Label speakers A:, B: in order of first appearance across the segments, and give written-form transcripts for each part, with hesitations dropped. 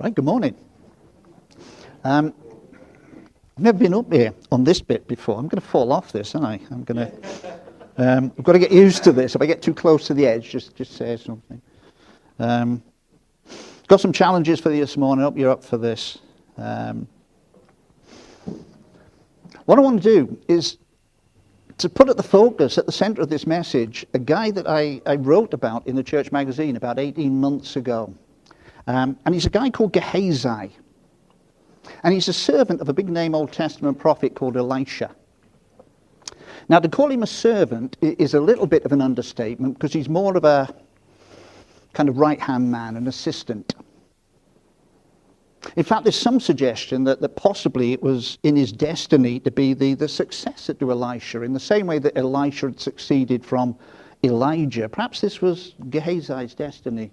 A: Right, good morning. I've never been up here on this bit before. I'm going to fall off this, aren't I? I've got to get used to this. If I get too close to the edge, just say something. Got some challenges for you this morning. I hope you're up for this. What I want to do is to put at the focus, at the center of this message, a guy that I wrote about in the church magazine about 18 months ago. And he's a guy called Gehazi. And he's a servant of a big-name Old Testament prophet called Elisha. Now, to call him a servant is a little bit of an understatement, because he's more of a kind of right-hand man, an assistant. In fact, there's some suggestion that possibly it was in his destiny to be the successor to Elisha, in the same way that Elisha had succeeded from Elijah. Perhaps this was Gehazi's destiny.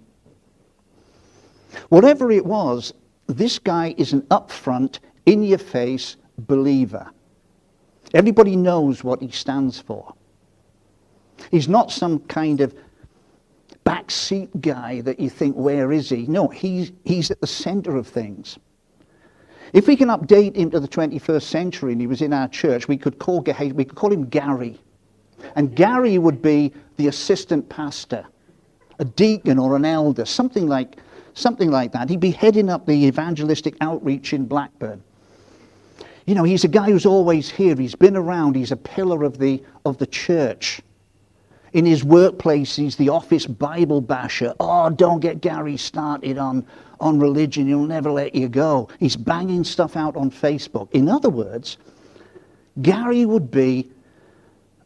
A: Whatever it was, this guy is an upfront, in-your-face believer. Everybody knows what he stands for. He's not some kind of backseat guy that you think, where is he? No, he's at the center of things. If we can update him to the 21st century and he was in our church, we could call him Gary. And Gary would be the assistant pastor, a deacon or an elder, something like that. He'd be heading up the evangelistic outreach in Blackburn. You know, he's a guy who's always here. He's been around. He's a pillar of the church. In his workplace, he's the office Bible basher. Oh, don't get Gary started on religion. He'll never let you go. He's banging stuff out on Facebook. In other words, Gary would be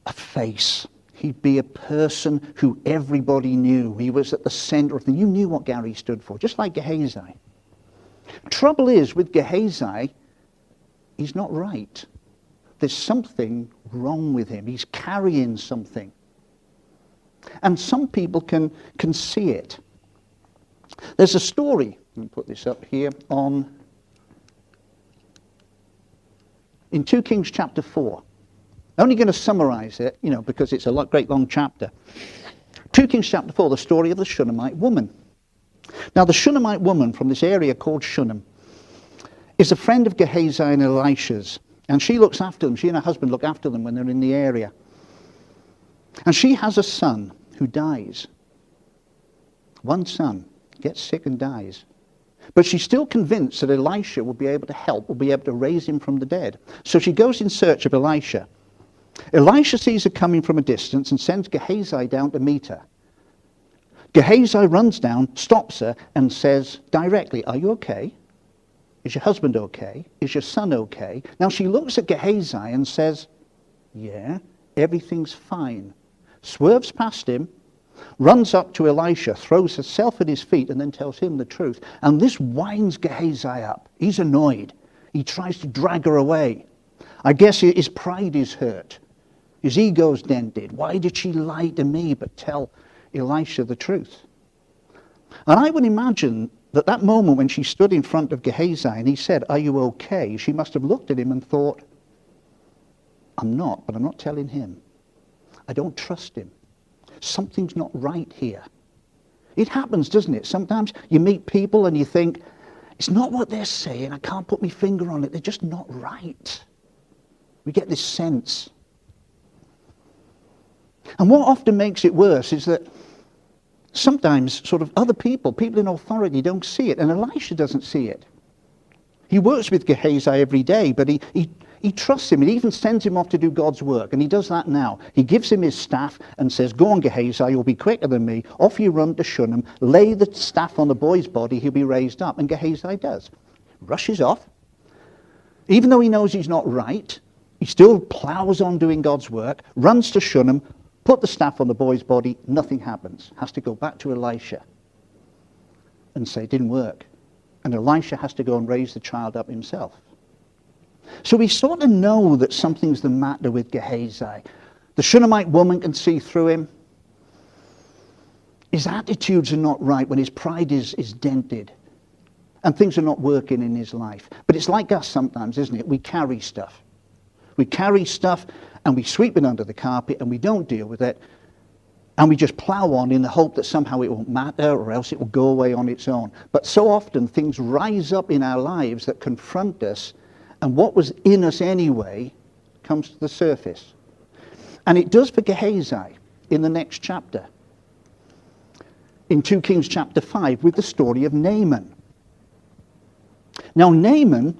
A: a face. He'd be a person who everybody knew. He was at the center of you knew what Gary stood for, just like Gehazi. Trouble is, with Gehazi, he's not right. There's something wrong with him. He's carrying something. And some people can see it. There's a story, let me put this up here, in 2 Kings chapter 4. I'm only going to summarize it, because it's a great long chapter. 2 Kings chapter 4, the story of the Shunammite woman. Now, the Shunammite woman from this area called Shunem is a friend of Gehazi and Elisha's, and she looks after them. She and her husband look after them when they're in the area. And she has a son who dies. One son gets sick and dies. But she's still convinced that Elisha will be able to help, will be able to raise him from the dead. So she goes in search of Elisha. Elisha sees her coming from a distance and sends Gehazi down to meet her. Gehazi runs down, stops her, and says directly, "Are you okay? Is your husband okay? Is your son okay?" Now she looks at Gehazi and says, "Yeah, everything's fine." Swerves past him, runs up to Elisha, throws herself at his feet, and then tells him the truth. And this winds Gehazi up. He's annoyed. He tries to drag her away. I guess his pride is hurt. His ego's dented. Why did she lie to me but tell Elisha the truth? And I would imagine that moment when she stood in front of Gehazi and he said, "Are you okay?" she must have looked at him and thought, "I'm not, but I'm not telling him. I don't trust him. Something's not right here." It happens, doesn't it? Sometimes you meet people and you think, it's not what they're saying. I can't put my finger on it. They're just not right. We get this sense. And what often makes it worse is that sometimes sort of other people in authority don't see it, and Elisha doesn't see it. He works with Gehazi every day, but he trusts him. He even sends him off to do God's work, and he does that now. He gives him his staff and says, "Go on, Gehazi, you'll be quicker than me. Off you run to Shunem, lay the staff on the boy's body, he'll be raised up." And Gehazi does. Rushes off. Even though he knows he's not right, he still plows on doing God's work, runs to Shunem, put the staff on the boy's body, nothing happens. Has to go back to Elisha and say, "It didn't work." And Elisha has to go and raise the child up himself. So we sort of know that something's the matter with Gehazi. The Shunammite woman can see through him. His attitudes are not right when his pride is dented. And things are not working in his life. But it's like us sometimes, isn't it? We carry stuff. We carry stuff and we sweep it under the carpet and we don't deal with it. And we just plow on in the hope that somehow it won't matter or else it will go away on its own. But so often things rise up in our lives that confront us, and what was in us anyway comes to the surface. And it does for Gehazi in the next chapter. In 2 Kings chapter 5 with the story of Naaman. Now Naaman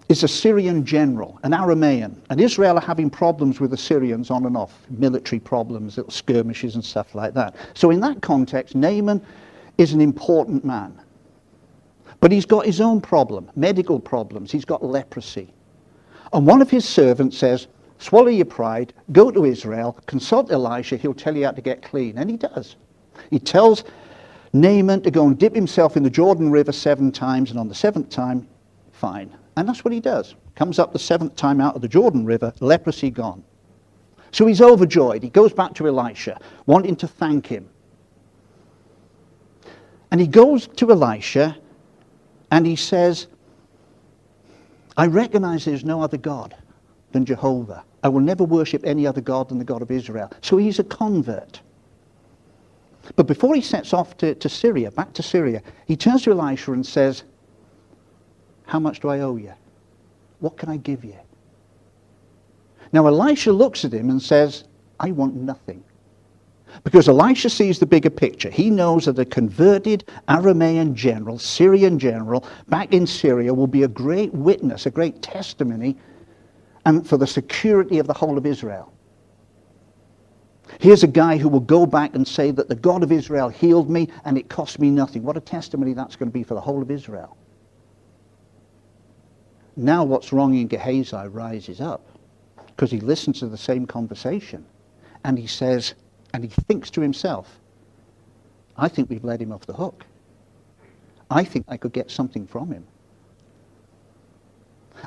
A: is a Syrian general, an Aramean, and Israel are having problems with the Syrians on and off, military problems, little skirmishes and stuff like that. So in that context, Naaman is an important man. But he's got his own problem, medical problems. He's got leprosy. And one of his servants says, swallow your pride, go to Israel, consult Elisha, he'll tell you how to get clean. And he does. He tells Naaman to go and dip himself in the Jordan River 7 times, and on the 7th time, fine. And that's what he does. Comes up the 7th time out of the Jordan River, leprosy gone. So he's overjoyed. He goes back to Elisha, wanting to thank him. And he goes to Elisha, and he says, I recognize there's no other God than Jehovah. I will never worship any other God than the God of Israel. So he's a convert. But before he sets off to Syria, back to Syria, he turns to Elisha and says, how much do I owe you? What can I give you? Now Elisha looks at him and says, I want nothing. Because Elisha sees the bigger picture. He knows that a converted Aramean general, Syrian general, back in Syria will be a great witness, a great testimony, and for the security of the whole of Israel. Here's a guy who will go back and say that the God of Israel healed me and it cost me nothing. What a testimony that's going to be for the whole of Israel. Now what's wrong in Gehazi rises up because he listens to the same conversation and he says, and he thinks to himself, I think we've let him off the hook. I think I could get something from him.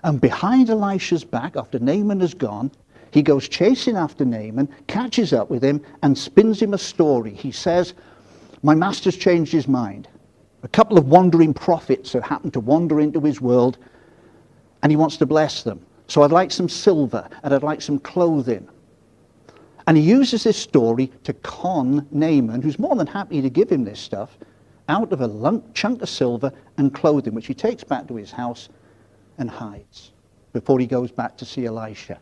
A: And behind Elisha's back, after Naaman has gone, he goes chasing after Naaman, catches up with him, and spins him a story. He says, my master's changed his mind. A couple of wandering prophets have happened to wander into his world, and he wants to bless them. So I'd like some silver, and I'd like some clothing. And he uses this story to con Naaman, who's more than happy to give him this stuff, out of a chunk of silver and clothing, which he takes back to his house and hides before he goes back to see Elisha.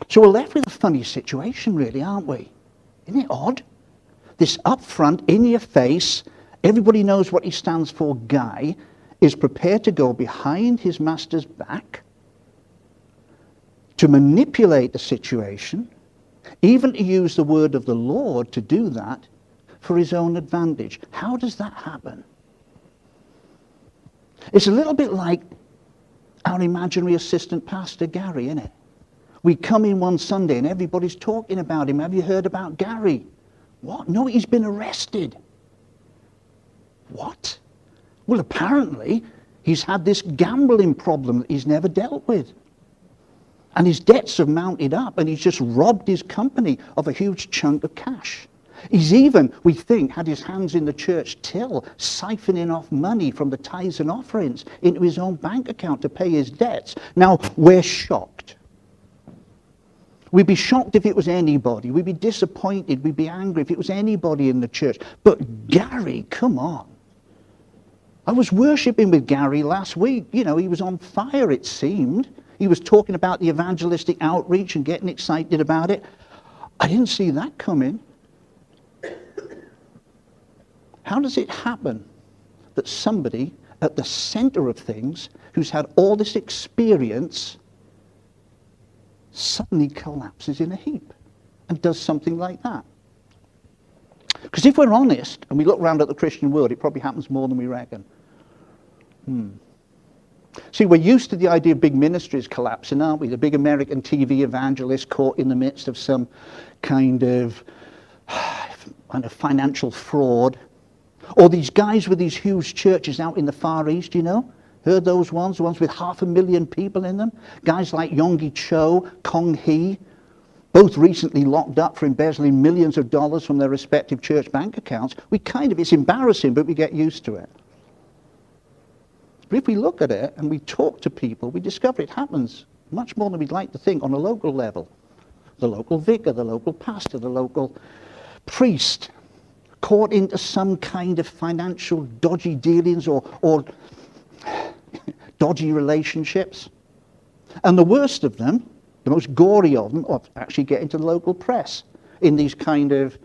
A: So we're left with a funny situation, really, aren't we? Isn't it odd? This upfront, in-your-face, everybody knows what he stands for guy is prepared to go behind his master's back to manipulate the situation, even to use the word of the Lord to do that for his own advantage. How does that happen? It's a little bit like our imaginary assistant pastor, Gary, isn't it? We come in one Sunday and everybody's talking about him. Have you heard about Gary? What? No, he's been arrested. What? Well, apparently he's had this gambling problem that he's never dealt with. And his debts have mounted up and he's just robbed his company of a huge chunk of cash. He's even, we think, had his hands in the church till, siphoning off money from the tithes and offerings into his own bank account to pay his debts. Now, we're shocked. We'd be shocked if it was anybody. We'd be disappointed. We'd be angry if it was anybody in the church. But Gary, come on. I was worshipping with Gary last week. You know, he was on fire, it seemed. He was talking about the evangelistic outreach and getting excited about it. I didn't see that coming. How does it happen that somebody at the center of things, who's had all this experience, suddenly collapses in a heap and does something like that? Because if we're honest and we look around at the Christian world, it probably happens more than we reckon. See, we're used to the idea of big ministries collapsing, aren't we? The big American TV evangelist caught in the midst of some kind of financial fraud. Or these guys with these huge churches out in the Far East, you know? Heard those ones? The ones with 500,000 people in them? Guys like Yonggi Cho, Kong Hee, both recently locked up for embezzling millions of dollars from their respective church bank accounts. It's embarrassing, but we get used to it. But if we look at it and we talk to people, we discover it happens much more than we'd like to think on a local level. the local vicar, the local pastor, the local priest, caught into some kind of financial dodgy dealings or dodgy relationships. And the worst of them, the most gory of them, actually get into the local press in these kind of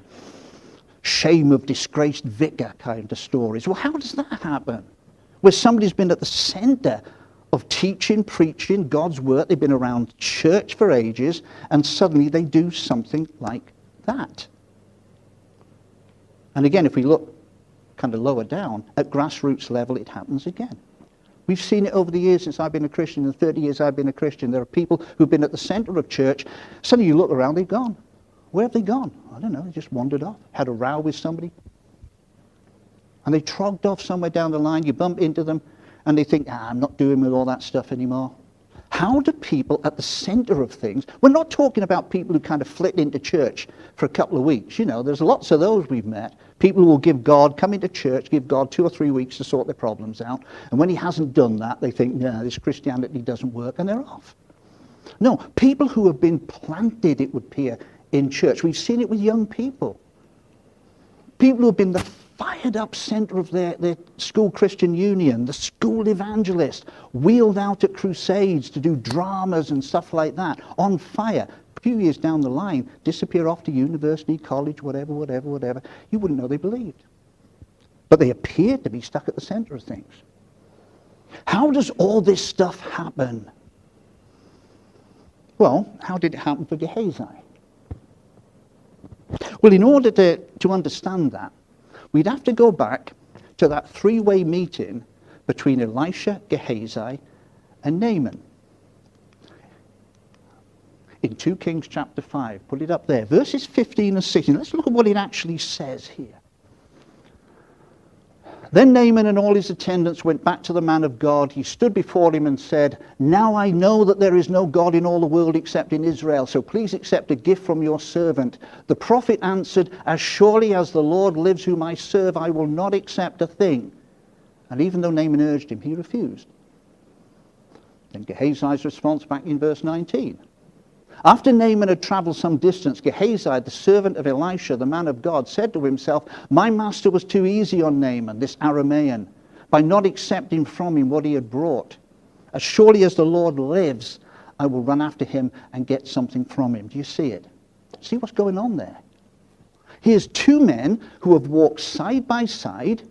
A: shame of disgraced vicar kind of stories. Well, how does that happen? Where somebody's been at the center of teaching, preaching God's word, they've been around church for ages, and suddenly they do something like that. And again, if we look kind of lower down, at grassroots level, it happens again. We've seen it over the years since I've been a Christian. In the 30 years I've been a Christian, there are people who've been at the center of church. Suddenly you look around, they've gone. Where have they gone? I don't know, they just wandered off, had a row with somebody. And they trogged off somewhere down the line. You bump into them, and they think, I'm not doing with all that stuff anymore. How do people at the center of things, we're not talking about people who kind of flit into church for a couple of weeks. You know, there's lots of those we've met. People who will come into church, give God 2 or 3 weeks to sort their problems out. And when he hasn't done that, they think, this Christianity doesn't work, and they're off. No, people who have been planted, it would appear, in church. We've seen it with young people. People who have been the fired up center of their school Christian union, the school evangelist, wheeled out at crusades to do dramas and stuff like that, on fire. A few years down the line, disappear off to university, college, whatever. You wouldn't know they believed. But they appeared to be stuck at the center of things. How does all this stuff happen? Well, how did it happen for Gehazi? Well, in order to understand that, we'd have to go back to that three-way meeting between Elisha, Gehazi, and Naaman. In 2 Kings chapter 5, put it up there, verses 15 and 16. Let's look at what it actually says here. Then Naaman and all his attendants went back to the man of God. He stood before him and said, now I know that there is no God in all the world except in Israel, so please accept a gift from your servant. The prophet answered, as surely as the Lord lives whom I serve, I will not accept a thing. And even though Naaman urged him, he refused. Then Gehazi's response back in verse 19. After Naaman had traveled some distance, Gehazi, the servant of Elisha, the man of God, said to himself, my master was too easy on Naaman, this Aramean, by not accepting from him what he had brought. As surely as the Lord lives, I will run after him and get something from him. Do you see it? See what's going on there? Here's two men who have walked side by side,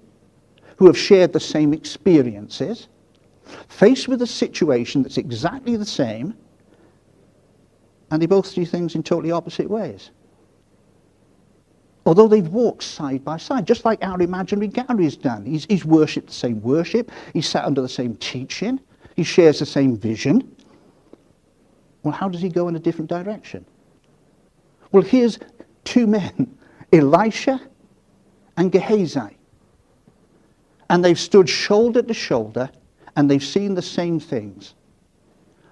A: who have shared the same experiences, faced with a situation that's exactly the same, and they both do things in totally opposite ways. Although they've walked side by side, just like our imaginary Gary's done. He's worshipped the same worship. He's sat under the same teaching. He shares the same vision. Well, how does he go in a different direction? Well, here's two men, Elisha and Gehazi. And they've stood shoulder to shoulder, and they've seen the same things.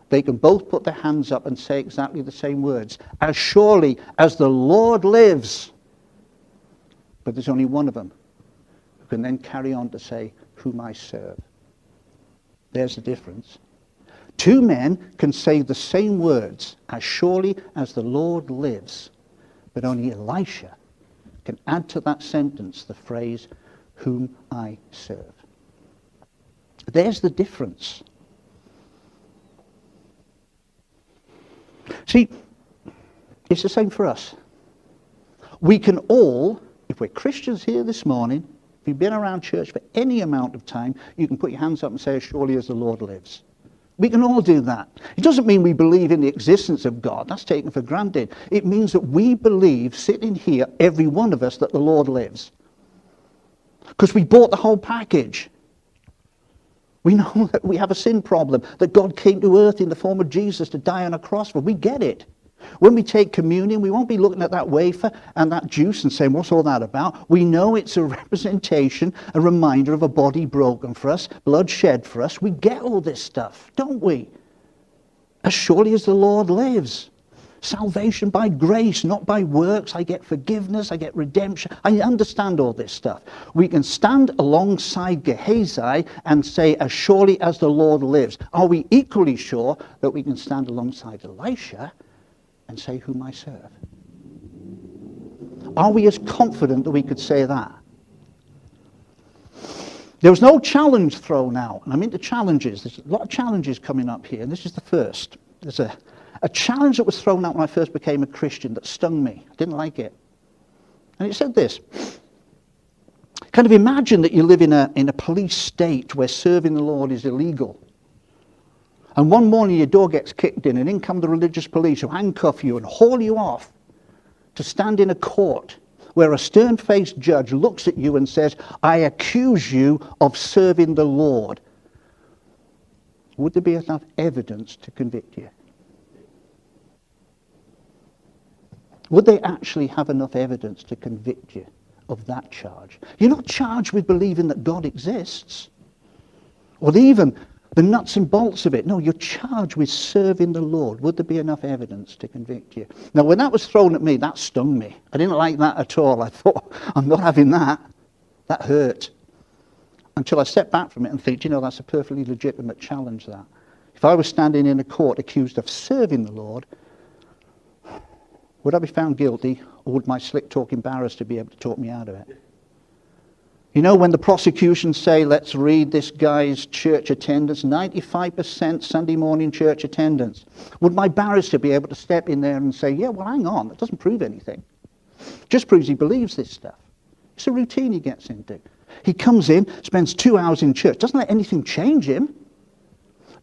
A: They can both put their hands up and say exactly the same words. As surely as the Lord lives. But there's only one of them who can then carry on to say, whom I serve. There's the difference. Two men can say the same words, as surely as the Lord lives. But only Elisha can add to that sentence the phrase, whom I serve. There's the difference. See, it's the same for us. We can all, if we're Christians here this morning, if you've been around church for any amount of time, you can put your hands up and say, as surely as the Lord lives. We can all do that. It doesn't mean we believe in the existence of God. That's taken for granted. It means that we believe, sitting here, every one of us, that the Lord lives. Because we bought the whole package. We know that we have a sin problem, that God came to earth in the form of Jesus to die on a cross for. We get it. When we take communion, we won't be looking at that wafer and that juice and saying, what's all that about? We know it's a representation, a reminder of a body broken for us, blood shed for us. We get all this stuff, don't we? As surely as the Lord lives. Salvation by grace, not by works. I get forgiveness, I get redemption. I understand all this stuff. We can stand alongside Gehazi and say, as surely as the Lord lives. Are we equally sure that we can stand alongside Elisha and say whom I serve? Are we as confident that we could say that? There was no challenge thrown out. And I'm into challenges. There's a lot of challenges coming up here, and this is the first. There's a challenge that was thrown out when I first became a Christian that stung me. I didn't like it. And it said this. Kind of imagine that you live in a police state where serving the Lord is illegal. And one morning your door gets kicked in, and in come the religious police who handcuff you and haul you off to stand in a court where a stern-faced judge looks at you and says, I accuse you of serving the Lord. Would there be enough evidence to convict you? Would they actually have enough evidence to convict you of that charge? You're not charged with believing that God exists, or even the nuts and bolts of it. No, you're charged with serving the Lord. Would there be enough evidence to convict you? Now, when that was thrown at me, that stung me. I didn't like that at all. I thought, I'm not having that. That hurt. Until I stepped back from it and think, that's a perfectly legitimate challenge, that. If I was standing in a court accused of serving the Lord, would I be found guilty, or would my slick-talking barrister be able to talk me out of it? When the prosecution say, let's read this guy's church attendance, 95% Sunday morning church attendance. Would my barrister be able to step in there and say, yeah, well, hang on, that doesn't prove anything. Just proves he believes this stuff. It's a routine he gets into. He comes in, spends 2 hours in church, doesn't let anything change him.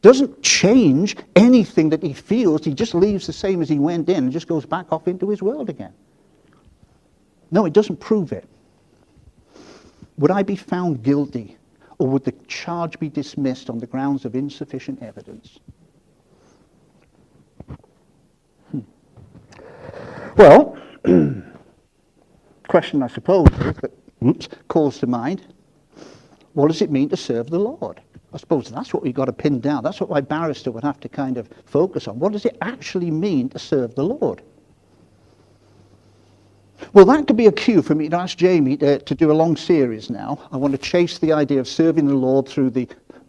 A: Doesn't change anything that he feels. He just leaves the same as he went in and just goes back off into his world again. No, it doesn't prove it. Would I be found guilty, or would the charge be dismissed on the grounds of insufficient evidence? Well, question I suppose that calls to mind, what does it mean to serve the Lord? I suppose that's what we've got to pin down. That's what my barrister would have to kind of focus on. What does it actually mean to serve the Lord? Well, that could be a cue for me to ask Jamie to do a long series now. I want to chase the idea of serving the Lord through the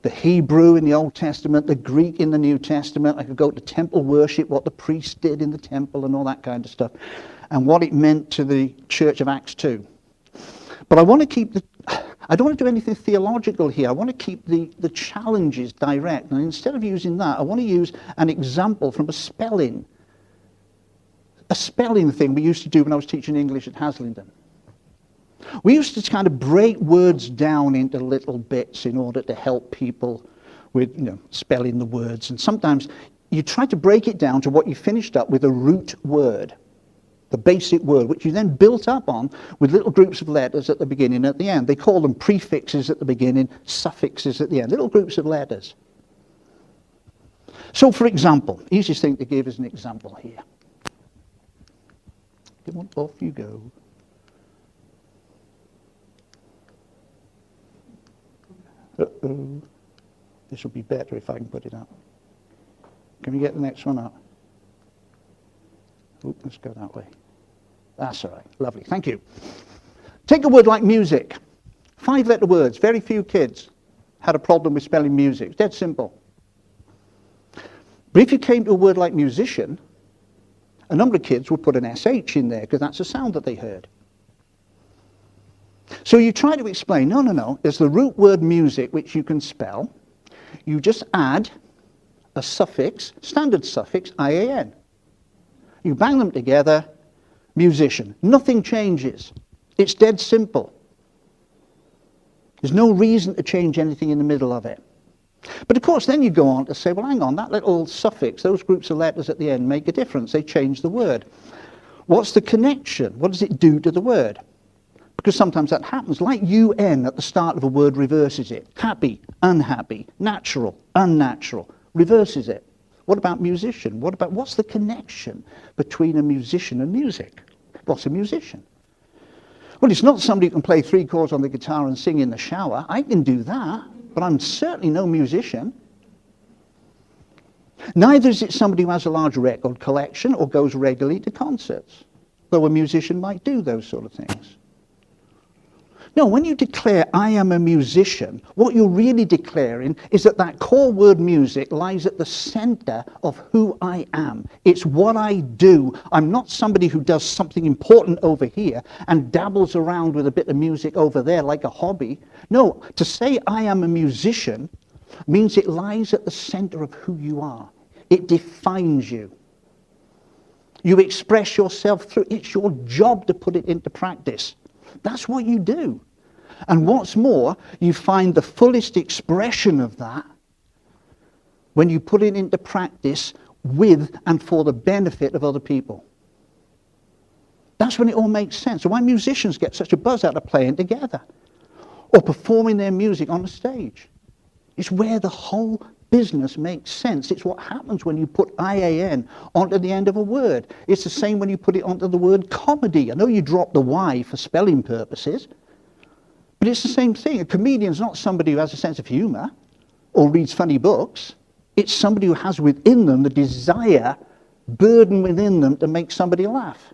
A: Hebrew in the Old Testament, the Greek in the New Testament. I could go to temple worship, what the priests did in the temple and all that kind of stuff, and what it meant to the church of Acts 2. But I want to keep I don't want to do anything theological here. I want to keep the challenges direct. And instead of using that, I want to use an example from a spelling thing we used to do when I was teaching English at Haslingden. We used to kind of break words down into little bits in order to help people with spelling the words. And sometimes you try to break it down to what you finished up with a root word, the basic word, which you then built up on with little groups of letters at the beginning and at the end. They call them prefixes at the beginning, suffixes at the end, little groups of letters. So, for example, easiest thing to give is an example here. Come on, off you go. Uh-oh. This will be better if I can put it up. Can we get the next one up? Oh, let's go that way. That's all right. Lovely. Thank you. Take a word like music. 5-letter words. Very few kids had a problem with spelling music. It's dead simple. But if you came to a word like musician, a number of kids would put an SH in there because that's a sound that they heard. So you try to explain, no. There's the root word music, which you can spell. You just add a suffix, standard suffix, IAN. You bang them together, musician. Nothing changes. It's dead simple. There's no reason to change anything in the middle of it. But of course, then you go on to say, well, hang on, that little suffix, those groups of letters at the end make a difference. They change the word. What's the connection? What does it do to the word? Because sometimes that happens. Like UN at the start of a word reverses it. Happy, unhappy, natural, unnatural, reverses it. What about musician? What's the connection between a musician and music? What's a musician? Well, it's not somebody who can play 3 chords on the guitar and sing in the shower. I can do that, but I'm certainly no musician. Neither is it somebody who has a large record collection or goes regularly to concerts, though a musician might do those sort of things. No, when you declare, I am a musician, what you're really declaring is that that core word music lies at the center of who I am. It's what I do. I'm not somebody who does something important over here and dabbles around with a bit of music over there like a hobby. No, to say I am a musician means it lies at the center of who you are. It defines you. You express yourself through. It's your job to put it into practice. That's what you do. And what's more, you find the fullest expression of that when you put it into practice with and for the benefit of other people. That's when it all makes sense. So why musicians get such a buzz out of playing together or performing their music on the stage. It's where the whole business makes sense. It's what happens when you put IAN onto the end of a word. It's the same when you put it onto the word comedy. I know you drop the Y for spelling purposes, but it's the same thing. A comedian's not somebody who has a sense of humor or reads funny books. It's somebody who has within them the desire, burden within them to make somebody laugh.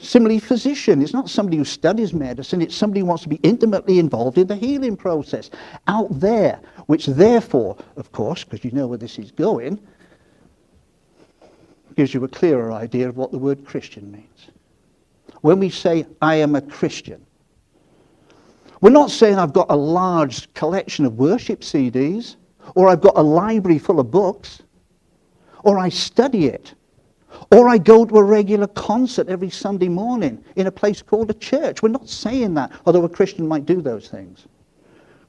A: Similarly, physician is not somebody who studies medicine. It's somebody who wants to be intimately involved in the healing process out there, which therefore, of course, because you know where this is going, gives you a clearer idea of what the word Christian means. When we say, I am a Christian, we're not saying I've got a large collection of worship CDs, or I've got a library full of books, or I study it, or I go to a regular concert every Sunday morning in a place called a church. We're not saying that, although a Christian might do those things.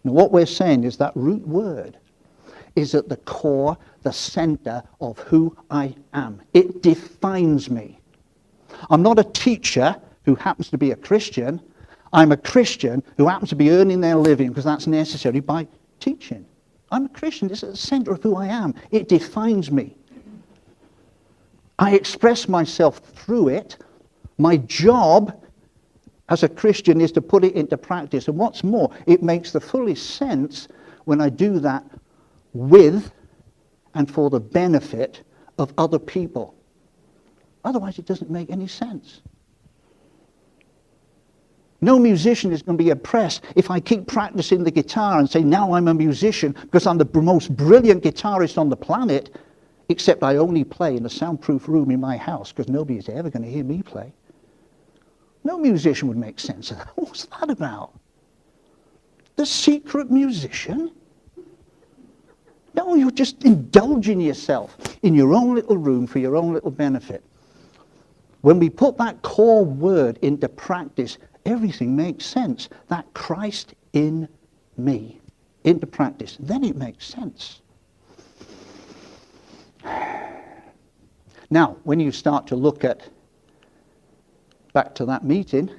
A: Now, what we're saying is that root word is at the core, the center of who I am. It defines me. I'm not a teacher who happens to be a Christian. I'm a Christian who happens to be earning their living because that's necessary by teaching. I'm a Christian. It's at the center of who I am. It defines me. I express myself through it. My job as a Christian is to put it into practice. And what's more, it makes the fullest sense when I do that with and for the benefit of other people. Otherwise, it doesn't make any sense. No musician is going to be impressed if I keep practicing the guitar and say, now I'm a musician because I'm the most brilliant guitarist on the planet, except I only play in a soundproof room in my house because nobody is ever going to hear me play. No musician would make sense of that. What's that about? The secret musician? No, you're just indulging yourself in your own little room for your own little benefit. When we put that core word into practice, everything makes sense. That Christ in me into practice, then it makes sense. Now, when you start to look at, back to that meeting,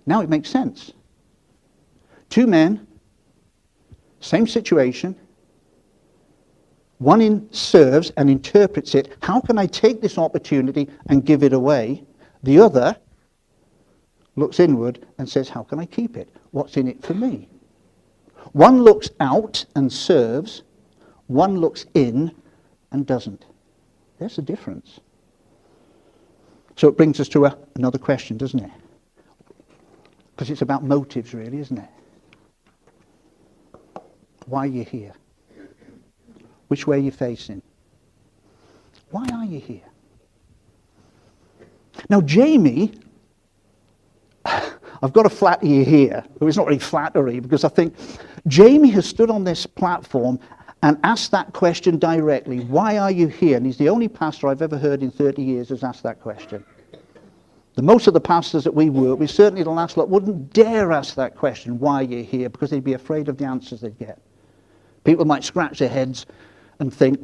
A: now it makes sense. Two men, same situation. One serves and interprets it. How can I take this opportunity and give it away? The other looks inward and says, how can I keep it? What's in it for me? One looks out and serves. One looks in and doesn't. There's a difference. So it brings us to another question, doesn't it? Because it's about motives, really, isn't it? Why are you here? Which way are you facing? Why are you here? Now, Jamie, I've got to flatter you here, but it's not really flattery, because I think Jamie has stood on this platform and asked that question directly. Why are you here? And he's the only pastor I've ever heard in 30 years who's asked that question. The most of the pastors that we work with, certainly the last lot, wouldn't dare ask that question, why are you here? Because they'd be afraid of the answers they'd get. People might scratch their heads and think,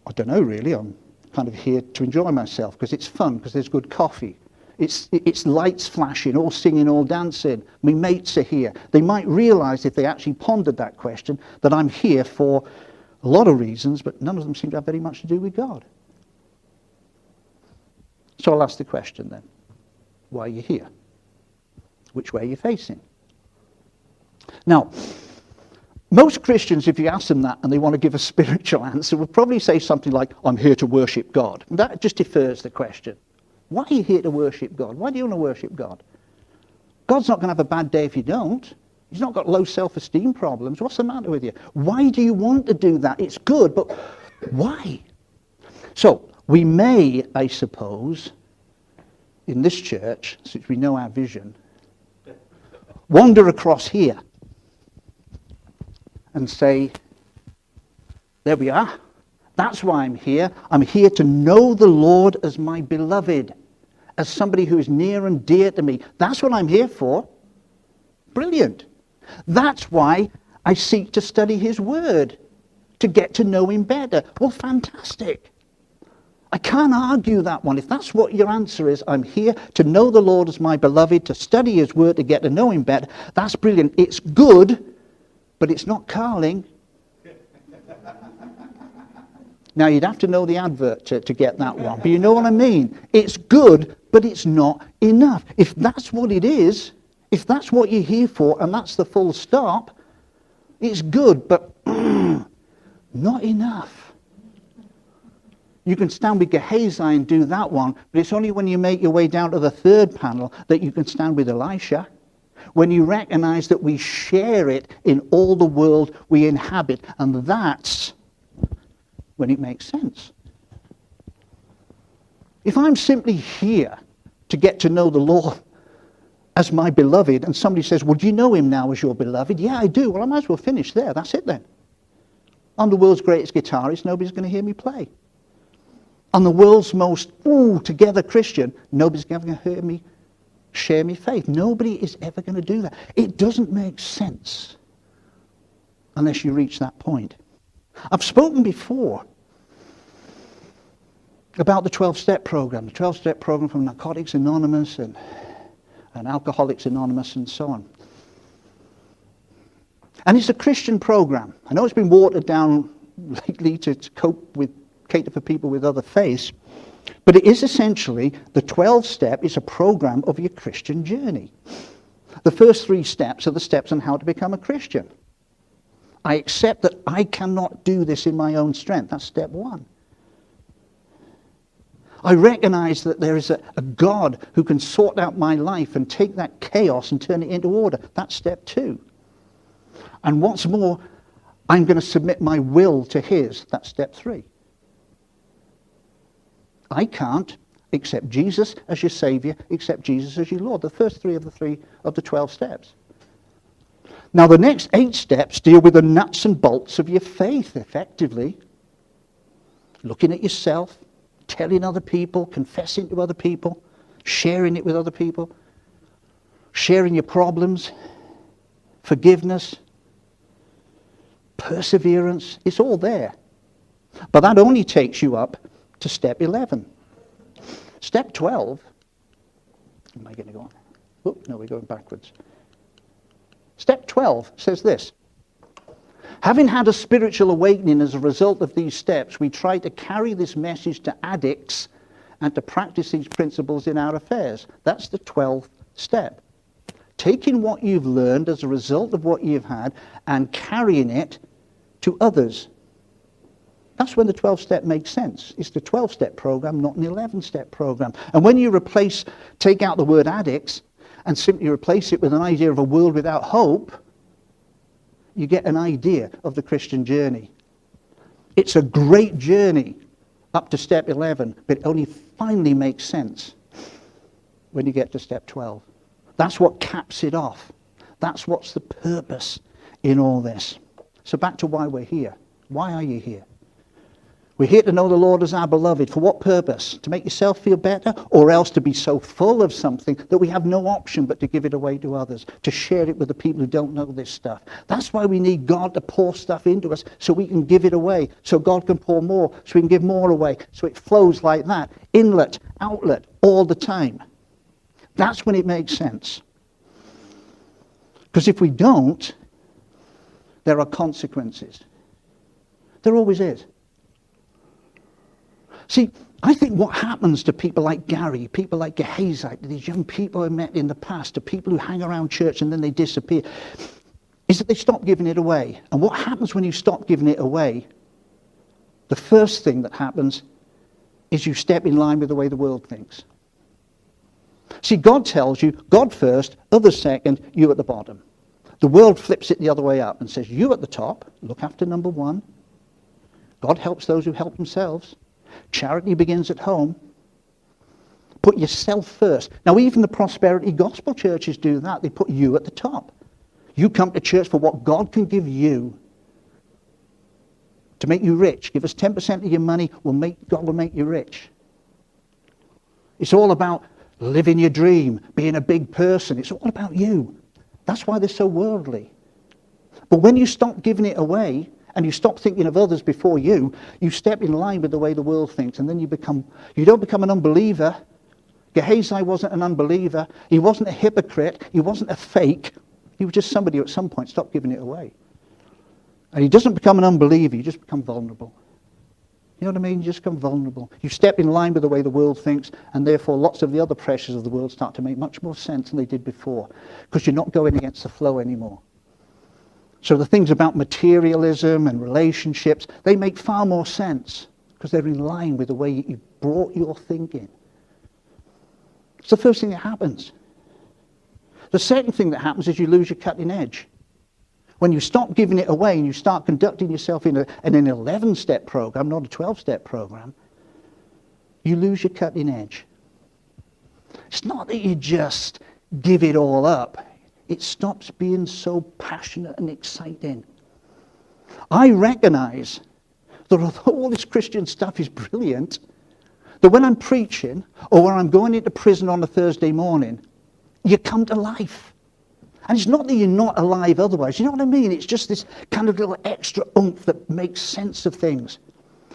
A: I don't know really, I'm kind of here to enjoy myself because it's fun, because there's good coffee. It's lights flashing, all singing, all dancing. My mates are here. They might realize if they actually pondered that question that I'm here for a lot of reasons, but none of them seem to have very much to do with God. So I'll ask the question then. Why are you here? Which way are you facing? Now, most Christians, if you ask them that and they want to give a spiritual answer, would probably say something like, I'm here to worship God. And that just defers the question. Why are you here to worship God? Why do you want to worship God? God's not going to have a bad day if you don't. He's not got low self-esteem problems. What's the matter with you? Why do you want to do that? It's good, but why? So, we may, I suppose, in this church, since we know our vision, wander across here and say, there we are. That's why I'm here. I'm here to know the Lord as my beloved, as somebody who is near and dear to me. That's what I'm here for. Brilliant. That's why I seek to study his word, to get to know him better. Well, fantastic. I can't argue that one. If that's what your answer is, I'm here to know the Lord as my beloved, to study his word, to get to know him better. That's brilliant. It's good, but it's not Carling. Now, you'd have to know the advert to get that one, but you know what I mean. It's good, but it's not enough. If that's what it is, if that's what you're here for, and that's the full stop, it's good, but not enough. You can stand with Gehazi and do that one, but it's only when you make your way down to the third panel that you can stand with Elisha. When you recognize that we share it in all the world we inhabit, and that's when it makes sense. If I'm simply here to get to know the Lord as my beloved, and somebody says, well, do you know him now as your beloved? Yeah, I do. Well, I might as well finish there. That's it then. I'm the world's greatest guitarist. Nobody's going to hear me play. I'm the world's most together Christian. Nobody's ever going to hear me share my faith. Nobody is ever going to do that. It doesn't make sense unless you reach that point. I've spoken before about the 12-step program, the 12-step program from Narcotics Anonymous and Alcoholics Anonymous and so on. And it's a Christian program. I know it's been watered down lately to cater for people with other faiths, but it is essentially the 12-step is a program of your Christian journey. The first 3 steps are the steps on how to become a Christian. I accept that I cannot do this in my own strength. That's step 1. I recognize that there is a God who can sort out my life and take that chaos and turn it into order. That's step 2. And what's more, I'm going to submit my will to his. That's step 3. I can't accept Jesus as your Savior, accept Jesus as your Lord. The first 3 of the 12 steps. Now, the next 8 steps deal with the nuts and bolts of your faith, effectively. Looking at yourself, telling other people, confessing to other people, sharing it with other people, sharing your problems, forgiveness, perseverance. It's all there. But that only takes you up to step 11. Step 12, am I going to go on? Oh, no, we're going backwards. Step 12 says this. Having had a spiritual awakening as a result of these steps, we try to carry this message to addicts and to practice these principles in our affairs. That's the 12th step. Taking what you've learned as a result of what you've had and carrying it to others. That's when the 12-step makes sense. It's the 12-step program, not an 11-step program. And when you take out the word addicts, and simply replace it with an idea of a world without hope, you get an idea of the Christian journey. It's a great journey up to step 11, but it only finally makes sense when you get to step 12. That's what caps it off. That's what's the purpose in all this. So back to why we're here. Why are you here? We're here to know the Lord as our beloved. For what purpose? To make yourself feel better? Or else to be so full of something that we have no option but to give it away to others, to share it with the people who don't know this stuff. That's why we need God to pour stuff into us so we can give it away, so God can pour more, so we can give more away, so it flows like that. Inlet, outlet, all the time. That's when it makes sense. Because if we don't, there are consequences. There always is. See, I think what happens to people like Gary, people like Gehazi, these young people I met in the past, to people who hang around church and then they disappear, is that they stop giving it away. And what happens when you stop giving it away, the first thing that happens is you step in line with the way the world thinks. See, God tells you, God first, others second, you at the bottom. The world flips it the other way up and says, you at the top, look after number one. God helps those who help themselves. Charity begins at home. Put yourself first. Now, even the prosperity gospel churches do that. They put you at the top. You come to church for what God can give you to make you rich. Give us 10% of your money, God will make you rich. It's all about living your dream, being a big person. It's all about you. That's why they're so worldly. But when you stop giving it away and you stop thinking of others before you step in line with the way the world thinks, and then you don't become an unbeliever. Gehazi wasn't an unbeliever. He wasn't a hypocrite. He wasn't a fake. He was just somebody who at some point stopped giving it away. And he doesn't become an unbeliever. You just become vulnerable. You know what I mean? You just become vulnerable. You step in line with the way the world thinks, and therefore lots of the other pressures of the world start to make much more sense than they did before, because you're not going against the flow anymore. So the things about materialism and relationships, they make far more sense, because they're in line with the way you brought your thinking. It's the first thing that happens. The second thing that happens is you lose your cutting edge. When you stop giving it away and you start conducting yourself in an 11-step program, not a 12-step program, you lose your cutting edge. It's not that you just give it all up. It stops being so passionate and exciting. I recognize that although all this Christian stuff is brilliant, that when I'm preaching or when I'm going into prison on a Thursday morning, you come to life. And it's not that you're not alive otherwise. You know what I mean? It's just this kind of little extra oomph that makes sense of things.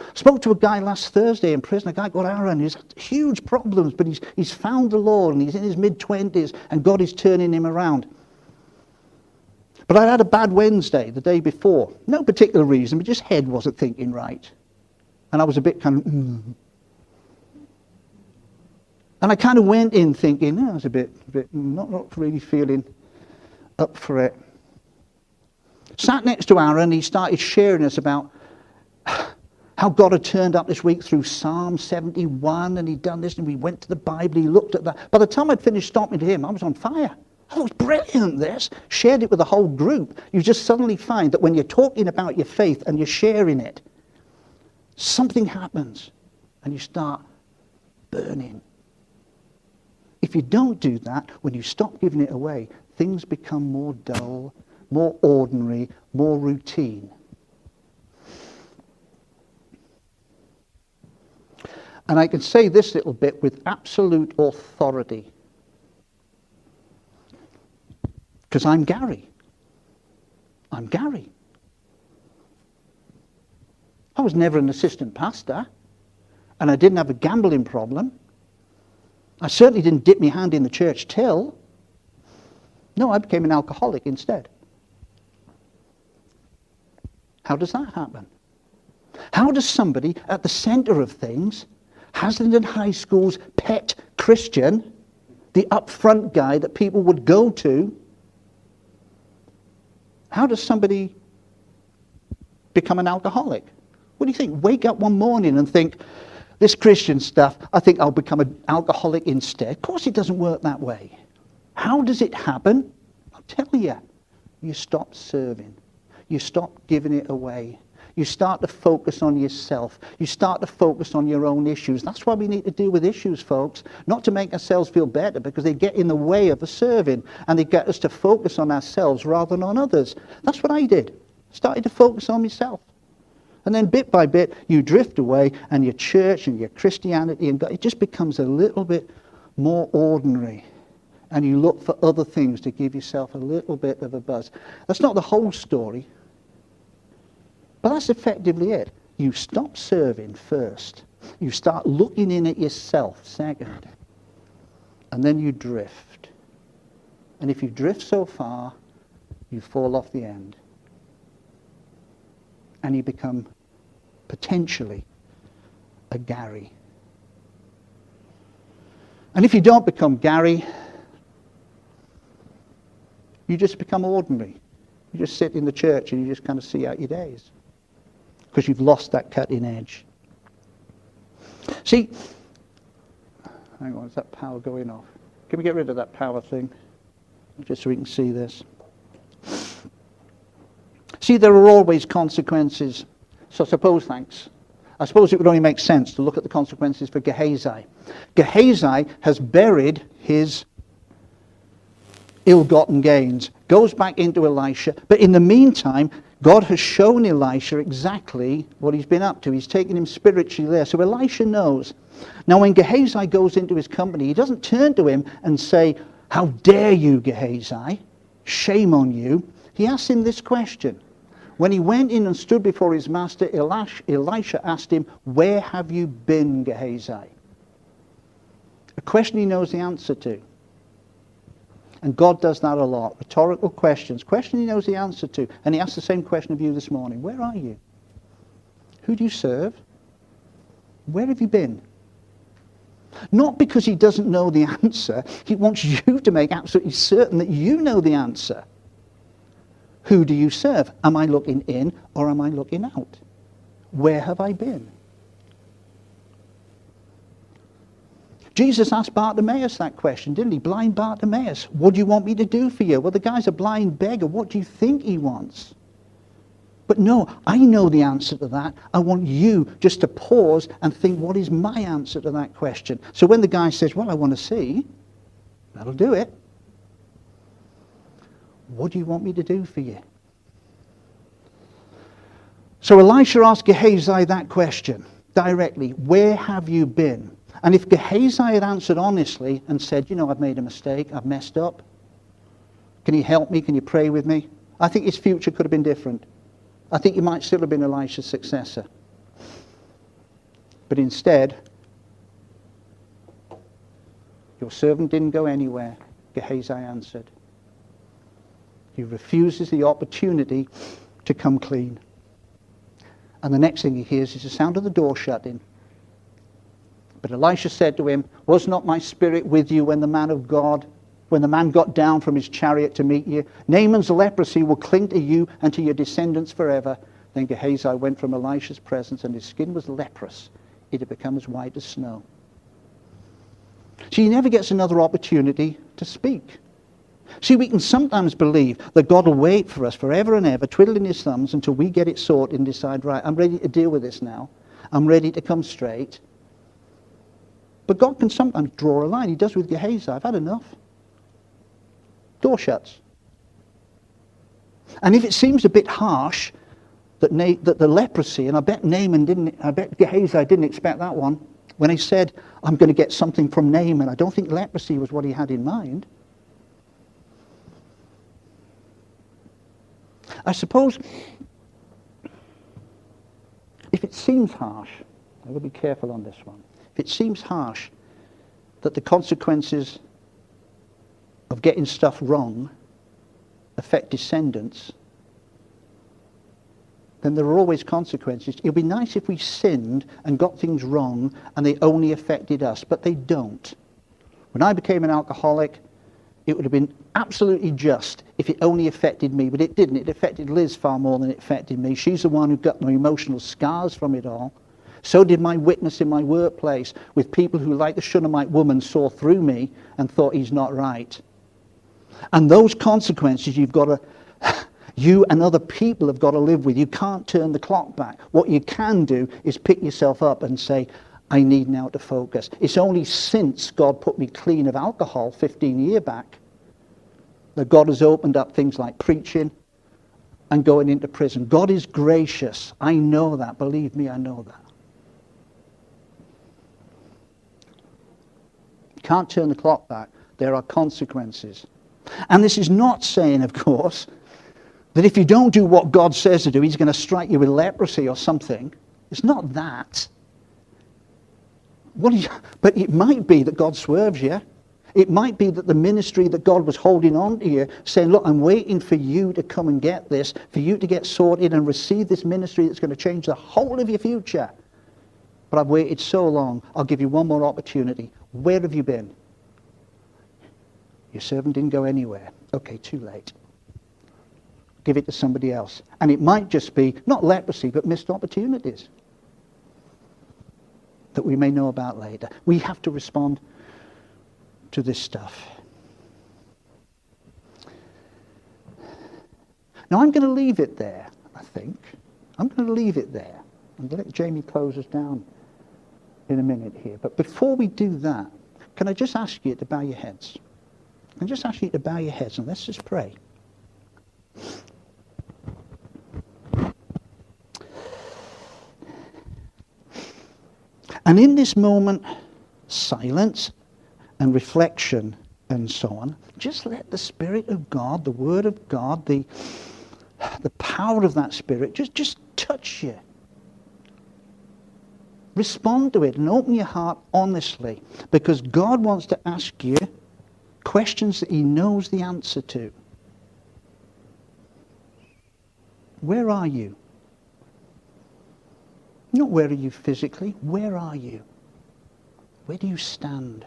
A: I spoke to a guy last Thursday in prison, a guy called Allan. He's had huge problems, but he's found the Lord, and he's in his mid-20s, and God is turning him around. But I had a bad Wednesday the day before. No particular reason, but just head wasn't thinking right. And I was a bit kind of, And I kind of went in thinking, I was a bit not really feeling up for it. Sat next to Aaron, he started sharing us about how God had turned up this week through Psalm 71, and he'd done this, and we went to the Bible, he looked at that. By the time I'd finished talking to him, I was on fire. Oh, it was brilliant, this. Shared it with the whole group. You just suddenly find that when you're talking about your faith and you're sharing it, something happens, and you start burning. If you don't do that, when you stop giving it away, things become more dull, more ordinary, more routine. And I can say this little bit with absolute authority. Because I'm Gary. I'm Gary. I was never an assistant pastor, and I didn't have a gambling problem. I certainly didn't dip my hand in the church till. No, I became an alcoholic instead. How does that happen? How does somebody at the center of things, Haslingden High School's pet Christian, the upfront guy that people would go to, how does somebody become an alcoholic? What do you think? Wake up one morning and think, this Christian stuff, I think I'll become an alcoholic instead. Of course it doesn't work that way. How does it happen? I'll tell you. You stop serving. You stop giving it away. You start to focus on yourself. You start to focus on your own issues. That's why we need to deal with issues, folks. Not to make ourselves feel better, because they get in the way of the serving, and they get us to focus on ourselves rather than on others. That's what I did. Started to focus on myself. And then bit by bit, you drift away, and your church and your Christianity and God, it just becomes a little bit more ordinary. And you look for other things to give yourself a little bit of a buzz. That's not the whole story, but that's effectively it. You stop serving first. You start looking in at yourself second. And then you drift. And if you drift so far, you fall off the end. And you become potentially a Gary. And if you don't become Gary, you just become ordinary. You just sit in the church and you just kind of see out your days, because you've lost that cutting edge. See, hang on, is that power going off? Can we get rid of that power thing? Just so we can see this. See, there are always consequences. So I suppose it would only make sense to look at the consequences for Gehazi. Gehazi has buried his ill-gotten gains, goes back into Elisha, but in the meantime, God has shown Elisha exactly what he's been up to. He's taken him spiritually there. So Elisha knows. Now when Gehazi goes into his company, he doesn't turn to him and say, "How dare you, Gehazi? Shame on you." He asks him this question. When he went in and stood before his master, Elisha asked him, "Where have you been, Gehazi?" A question he knows the answer to. And God does that a lot. Rhetorical questions. Question he knows the answer to. And he asks the same question of you this morning. Where are you? Who do you serve? Where have you been? Not because he doesn't know the answer. He wants you to make absolutely certain that you know the answer. Who do you serve? Am I looking in or am I looking out? Where have I been? Jesus asked Bartimaeus that question, didn't he? Blind Bartimaeus, what do you want me to do for you? Well, the guy's a blind beggar. What do you think he wants? But no, I know the answer to that. I want you just to pause and think, what is my answer to that question? So when the guy says, well, I want to see, that'll do it. What do you want me to do for you? So Elisha asked Gehazi that question directly. Where have you been? And if Gehazi had answered honestly and said, you know, I've made a mistake, I've messed up. Can you help me? Can you pray with me? I think his future could have been different. I think he might still have been Elisha's successor. But instead, your servant didn't go anywhere, Gehazi answered. He refuses the opportunity to come clean. And the next thing he hears is the sound of the door shutting. But Elisha said to him, was not my spirit with you when the man got down from his chariot to meet you? Naaman's leprosy will cling to you and to your descendants forever. Then Gehazi went from Elisha's presence, and his skin was leprous. It had become as white as snow. See, he never gets another opportunity to speak. See, we can sometimes believe that God will wait for us forever and ever, twiddling his thumbs until we get it sorted and decide, right, I'm ready to deal with this now. I'm ready to come straight. But God can sometimes draw a line. He does with Gehazi. I've had enough. Door shuts. And if it seems a bit harsh that the leprosy, and I bet Gehazi didn't expect that one. When he said, I'm going to get something from Naaman, I don't think leprosy was what he had in mind. I suppose if it seems harsh, I'm going to be careful on this one. If it seems harsh that the consequences of getting stuff wrong affect descendants, then there are always consequences. It would be nice if we sinned and got things wrong and they only affected us, but they don't. When I became an alcoholic, it would have been absolutely just if it only affected me, but it didn't. It affected Liz far more than it affected me. She's the one who got my emotional scars from it all. So did my witness in my workplace with people who, like the Shunammite woman, saw through me and thought he's not right. And those consequences you and other people have got to live with. You can't turn the clock back. What you can do is pick yourself up and say, I need now to focus. It's only since God put me clean of alcohol 15 years back that God has opened up things like preaching and going into prison. God is gracious. I know that. Believe me, I know that. Can't turn the clock back. There are consequences. And this is not saying, of course, that if you don't do what God says to do, he's going to strike you with leprosy or something. It's not that. But it might be that God swerves you. It might be that the ministry that God was holding on to you, saying, look, I'm waiting for you to come and get this, for you to get sorted and receive this ministry that's going to change the whole of your future. But I've waited so long, I'll give you one more opportunity. Where have you been? Your servant didn't go anywhere. Okay, too late. Give it to somebody else. And it might just be, not leprosy, but missed opportunities that we may know about later. We have to respond to this stuff. Now I'm going to leave it there, I think. I'm going to leave it there. I'm going to let Jamie close us down in a minute here. But before we do that, can I just ask you to bow your heads? And just ask you to bow your heads and let's just pray. And in this moment, silence and reflection and so on, just let the Spirit of God, the Word of God, the power of that Spirit just touch you. Respond to it and open your heart honestly, because God wants to ask you questions that he knows the answer to. Where are you? Not where are you physically, where are you? Where do you stand?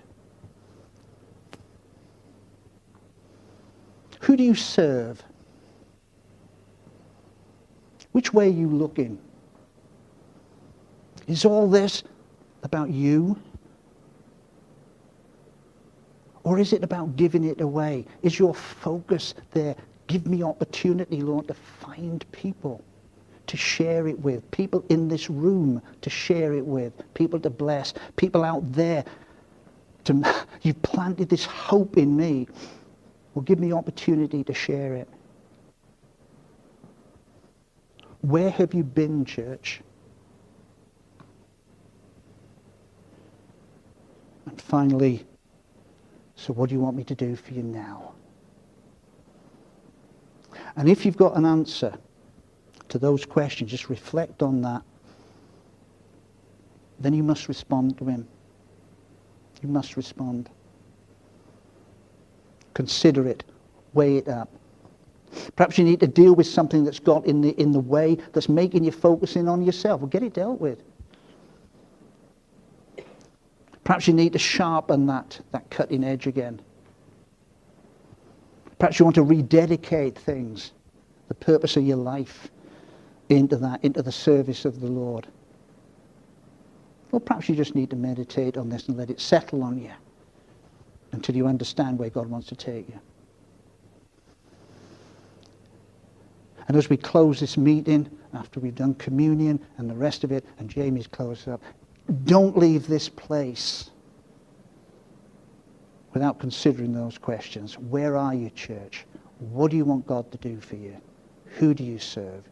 A: Who do you serve? Which way are you looking? Is all this about you? Or is it about giving it away? Is your focus there? Give me opportunity, Lord, to find people to share it with, people in this room to share it with, people to bless, people out there. You've planted this hope in me. Well, give me opportunity to share it. Where have you been, church? And finally, so what do you want me to do for you now? And if you've got an answer to those questions, just reflect on that. Then you must respond to him. You must respond. Consider it. Weigh it up. Perhaps you need to deal with something that's got in the way, that's making you focus in on yourself. Well, get it dealt with. Perhaps you need to sharpen that cutting edge again. Perhaps you want to rededicate things, the purpose of your life, into the service of the Lord. Or perhaps you just need to meditate on this and let it settle on you until you understand where God wants to take you. And as we close this meeting, after we've done communion and the rest of it, and Jamie's closed up, don't leave this place without considering those questions. Where are you, church? What do you want God to do for you? Who do you serve?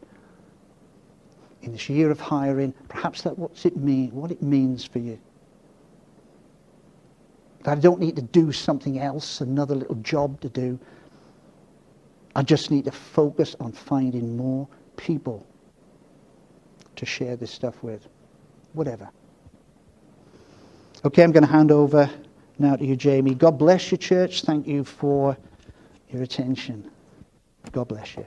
A: In this year of hiring, perhaps what it means for you. That I don't need to do something else, another little job to do. I just need to focus on finding more people to share this stuff with. Whatever. Okay, I'm going to hand over now to you, Jamie. God bless you, church. Thank you for your attention. God bless you.